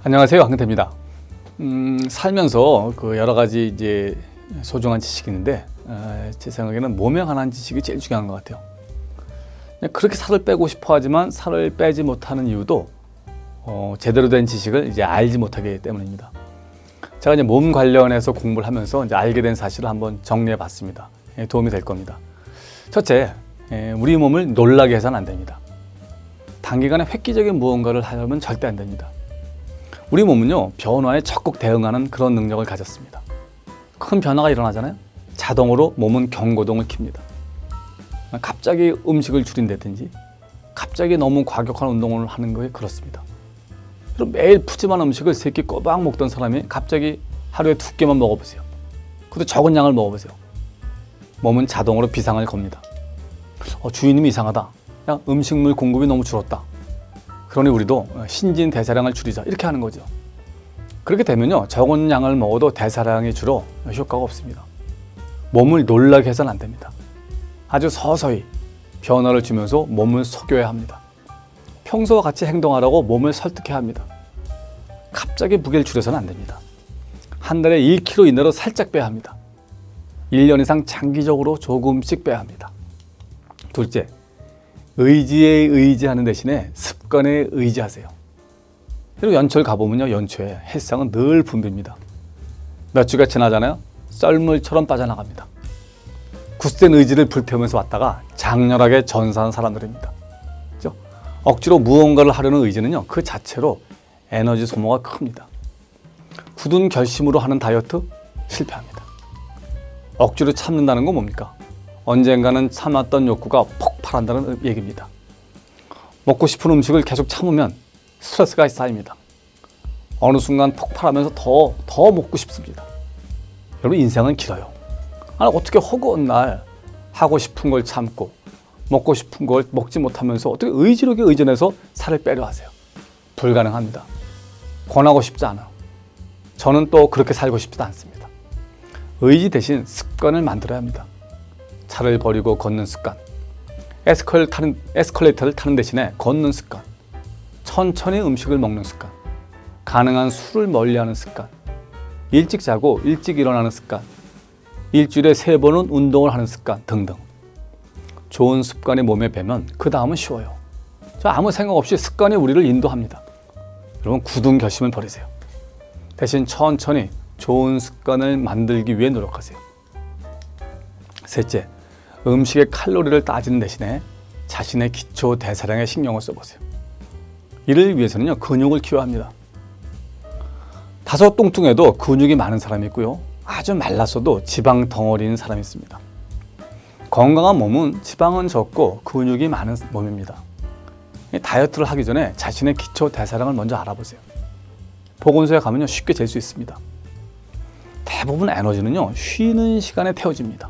안녕하세요, 황근태입니다. 살면서 그 여러 가지 이제 소중한 지식이 있는데 제 생각에는 몸에 관한 지식이 제일 중요한 것 같아요. 그렇게 살을 빼고 싶어 하지만 살을 빼지 못하는 이유도 제대로 된 지식을 이제 알지 못하기 때문입니다. 제가 이제 몸 관련해서 공부를 하면서 이제 알게 된 사실을 한번 정리해 봤습니다. 도움이 될 겁니다. 첫째, 우리 몸을 놀라게 해서는 안 됩니다. 단기간에 획기적인 무언가를 하려면 절대 안 됩니다. 우리 몸은요, 변화에 적극 대응하는 그런 능력을 가졌습니다. 큰 변화가 일어나잖아요. 자동으로 몸은 경고등을 켭니다. 갑자기 음식을 줄인다든지 갑자기 너무 과격한 운동을 하는 거에 그렇습니다. 그럼 매일 푸짐한 음식을 3끼 꼬박 먹던 사람이 갑자기 하루에 2끼만 먹어보세요. 그것도 적은 양을 먹어보세요. 몸은 자동으로 비상을 겁니다. 주인님이 이상하다. 야, 음식물 공급이 너무 줄었다. 그러니 우리도 신진대사량을 줄이자, 이렇게 하는 거죠. 그렇게 되면요, 적은 양을 먹어도 대사량이 줄어 효과가 없습니다. 몸을 놀라게 해서는 안 됩니다. 아주 서서히 변화를 주면서 몸을 속여야 합니다. 평소와 같이 행동하라고 몸을 설득해야 합니다. 갑자기 무게를 줄여서는 안 됩니다. 한 달에 1kg 이내로 살짝 빼야 합니다. 1년 이상 장기적으로 조금씩 빼야 합니다. 둘째, 의지에 의지하는 대신에 습관에 의지하세요. 그리고 연초를 가보면요, 연초에 헬스장은 늘 붐빕니다. 몇 주가 지나잖아요. 썰물처럼 빠져나갑니다. 굳센 의지를 불태우면서 왔다가 장렬하게 전사한 사람들입니다. 그렇죠? 억지로 무언가를 하려는 의지는요, 그 자체로 에너지 소모가 큽니다. 굳은 결심으로 하는 다이어트 실패합니다. 억지로 참는다는 건 뭡니까? 언젠가는 참았던 욕구가 폭발한다는 얘기입니다. 먹고 싶은 음식을 계속 참으면 스트레스가 쌓입니다. 어느 순간 폭발하면서 더 먹고 싶습니다. 여러분, 인생은 길어요. 어떻게 허구한 날 하고 싶은 걸 참고 먹고 싶은 걸 먹지 못하면서 어떻게 의지력에 의존해서 살을 빼려 하세요? 불가능합니다. 권하고 싶지 않아요. 저는 또 그렇게 살고 싶지도 않습니다. 의지 대신 습관을 만들어야 합니다. 차를 버리고 걷는 습관, 에스컬레이터를 타는 대신에 걷는 습관, 천천히 음식을 먹는 습관, 가능한 술을 멀리하는 습관, 일찍 자고 일찍 일어나는 습관, 일주일에 3번은 운동을 하는 습관 등등. 좋은 습관이 몸에 배면 그 다음은 쉬워요. 아무 생각 없이 습관이 우리를 인도합니다. 여러분, 굳은 결심을 버리세요. 대신 천천히 좋은 습관을 만들기 위해 노력하세요. 셋째, 음식의 칼로리를 따지는 대신에 자신의 기초 대사량에 신경을 써보세요. 이를 위해서는요, 근육을 키워야 합니다. 다소 뚱뚱해도 근육이 많은 사람이 있고요, 아주 말랐어도 지방 덩어리인 사람이 있습니다. 건강한 몸은 지방은 적고 근육이 많은 몸입니다. 다이어트를 하기 전에 자신의 기초 대사량을 먼저 알아보세요. 보건소에 가면요, 쉽게 잴 수 있습니다. 대부분 에너지는요, 쉬는 시간에 태워집니다.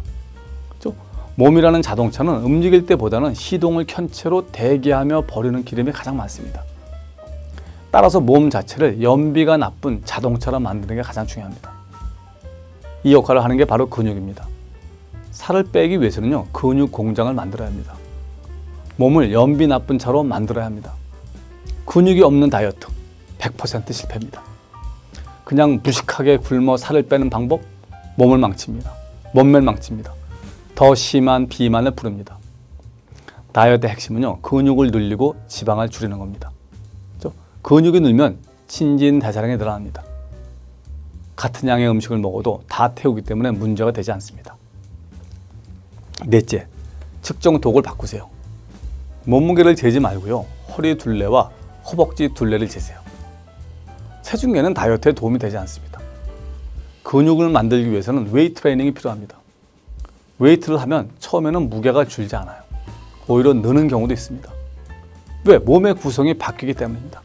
몸이라는 자동차는 움직일 때보다는 시동을 켠 채로 대기하며 버리는 기름이 가장 많습니다. 따라서 몸 자체를 연비가 나쁜 자동차로 만드는 게 가장 중요합니다. 이 역할을 하는 게 바로 근육입니다. 살을 빼기 위해서는요, 근육 공장을 만들어야 합니다. 몸을 연비 나쁜 차로 만들어야 합니다. 근육이 없는 다이어트 100% 실패입니다. 그냥 무식하게 굶어 살을 빼는 방법, 몸을 망칩니다. 몸매를 망칩니다. 더 심한 비만을 부릅니다. 다이어트의 핵심은요, 근육을 늘리고 지방을 줄이는 겁니다. 그렇죠? 근육이 늘면 신진대사량이 늘어납니다. 같은 양의 음식을 먹어도 다 태우기 때문에 문제가 되지 않습니다. 넷째, 측정 도구를 바꾸세요. 몸무게를 재지 말고요, 허리 둘레와 허벅지 둘레를 재세요. 체중계는 다이어트에 도움이 되지 않습니다. 근육을 만들기 위해서는 웨이트 트레이닝이 필요합니다. 웨이트를 하면 처음에는 무게가 줄지 않아요. 오히려 느는 경우도 있습니다. 왜? 몸의 구성이 바뀌기 때문입니다.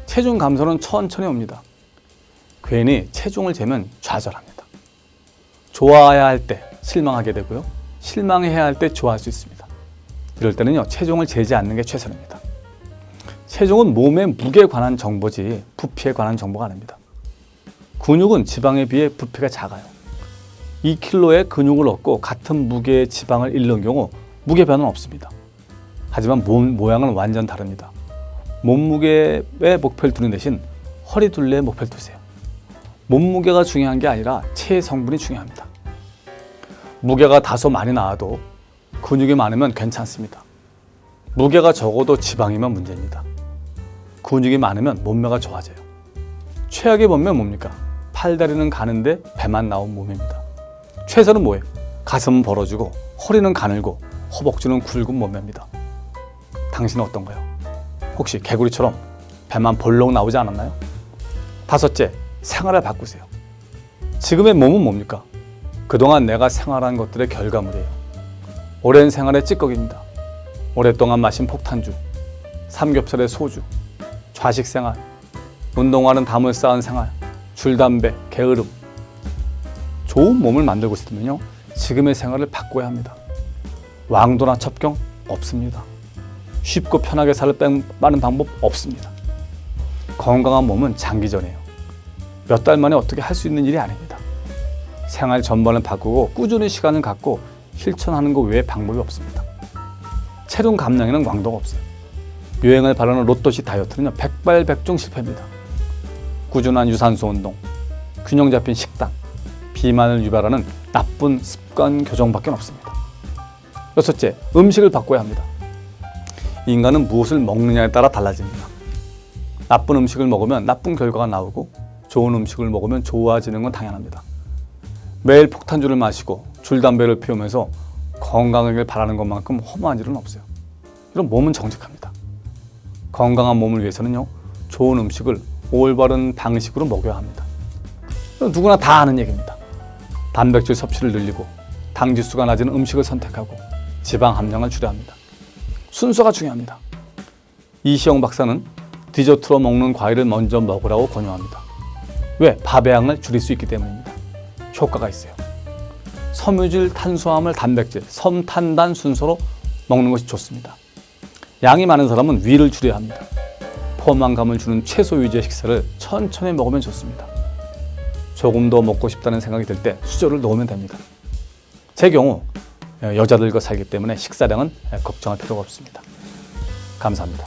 체중 감소는 천천히 옵니다. 괜히 체중을 재면 좌절합니다. 좋아야 할 때 실망하게 되고요, 실망해야 할 때 좋아할 수 있습니다. 이럴 때는요, 체중을 재지 않는 게 최선입니다. 체중은 몸의 무게에 관한 정보지 부피에 관한 정보가 아닙니다. 근육은 지방에 비해 부피가 작아요. 2kg의 근육을 얻고 같은 무게의 지방을 잃는 경우 무게 변화는 없습니다. 하지만 몸 모양은 완전 다릅니다. 몸무게에 목표를 두는 대신 허리 둘레에 목표를 두세요. 몸무게가 중요한 게 아니라 체의 성분이 중요합니다. 무게가 다소 많이 나와도 근육이 많으면 괜찮습니다. 무게가 적어도 지방이면 문제입니다. 근육이 많으면 몸매가 좋아져요. 최악의 몸매는 뭡니까? 팔다리는 가는데 배만 나온 몸입니다. 최선은 뭐예요? 가슴은 벌어지고 허리는 가늘고 허벅지는 굵은 몸매입니다. 당신은 어떤가요? 혹시 개구리처럼 배만 볼록 나오지 않았나요? 다섯째, 생활을 바꾸세요. 지금의 몸은 뭡니까? 그동안 내가 생활한 것들의 결과물이에요. 오랜 생활의 찌꺼기입니다. 오랫동안 마신 폭탄주, 삼겹살에 소주, 좌식 생활, 운동화는 담을 쌓은 생활, 줄담배, 게으름. 좋은 몸을 만들고 싶으면요, 지금의 생활을 바꿔야 합니다. 왕도나 첩경 없습니다. 쉽고 편하게 살을 빼는 방법 없습니다. 건강한 몸은 장기전이에요. 몇 달 만에 어떻게 할 수 있는 일이 아닙니다. 생활 전반을 바꾸고 꾸준히 시간을 갖고 실천하는 것 외에 방법이 없습니다. 체중 감량에는 왕도가 없어요. 유행을 바라는 로또식 다이어트는요, 백발백중 실패입니다. 꾸준한 유산소 운동, 균형 잡힌 식단, 비만을 유발하는 나쁜 습관 교정밖에 없습니다. 여섯째, 음식을 바꿔야 합니다. 인간은 무엇을 먹느냐에 따라 달라집니다. 나쁜 음식을 먹으면 나쁜 결과가 나오고 좋은 음식을 먹으면 좋아지는 건 당연합니다. 매일 폭탄주를 마시고 줄담배를 피우면서 건강하길 바라는 것만큼 허무한 일은 없어요. 이런 몸은 정직합니다. 건강한 몸을 위해서는요, 좋은 음식을 올바른 방식으로 먹여야 합니다. 누구나 다 아는 얘기입니다. 단백질 섭취를 늘리고 당 지수가 낮은 음식을 선택하고 지방 함량을 줄여야 합니다. 순서가 중요합니다. 이시영 박사는 디저트로 먹는 과일을 먼저 먹으라고 권유합니다. 왜? 밥의 양을 줄일 수 있기 때문입니다. 효과가 있어요. 섬유질, 탄수화물, 단백질, 섬탄단 순서로 먹는 것이 좋습니다. 양이 많은 사람은 위를 줄여야 합니다. 포만감을 주는 채소 위주의 식사를 천천히 먹으면 좋습니다. 조금 더 먹고 싶다는 생각이 들 때 수저를 놓으면 됩니다. 제 경우 여자들과 살기 때문에 식사량은 걱정할 필요가 없습니다. 감사합니다.